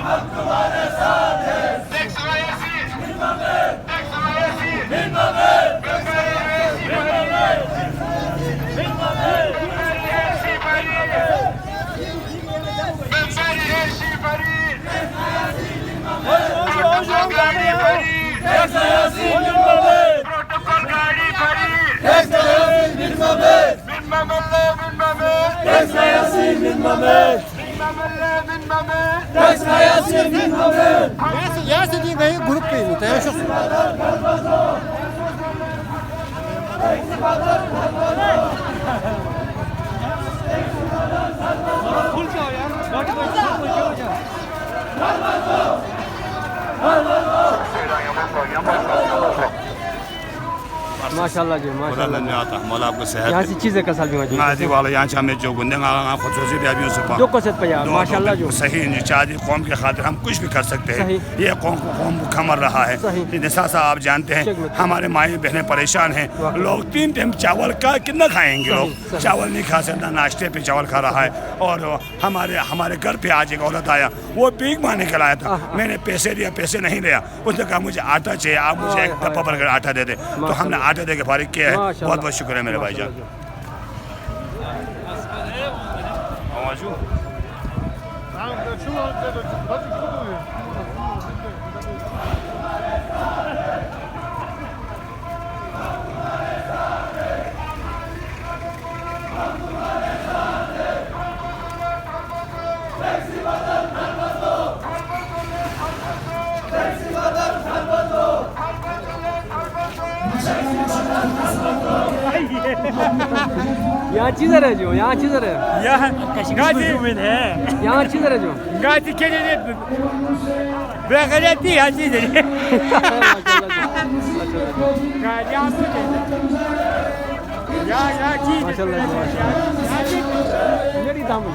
हम तुम्हारे साथ हैं। 182 प्रोटोकॉल गाड़ी भरी। Ya dediğin gayet grup değil mi? Yaşasın. माशाल्लाह जी माशाल्लाह मौला आपको सेहत यहाँ से चीज़ें का साल भी मौजूद दी वाला यहाँ से हमें जो गुंदे खसूसी भी से जो को सत पया माशाल्लाह जो सही चादी कौम के खातिर हम कुछ भी कर सकते हैं। ये कौम को कौम भूखा मर रहा है। निशा साहब आप जानते हैं हमारे माई बहनें परेशान हैं। लोग 3 टाइम चावल का कितना खाएंगे। लोग चावल नहीं खा सकता, नाश्ते पे चावल खा रहा है। और हमारे घर पे आज एक औरत आया, वो भीख मांगने के लाया था। मैंने पैसे दिया, पैसे नहीं लिया। उसने कहा मुझे आटा चाहिए, आप मुझे एक डब्बा भर कर आटा दे दे। तो हमने आटा दे के फारिग किया है। बहुत बहुत शुक्र है मेरे भाईजान। यहाँ चीज़ है जो यहाँ चीज़ है यहाँ चीज़ है जो गाती के लिए बेगरती हाजी दे माशाल्लाह माशाल्लाह मेरी दामन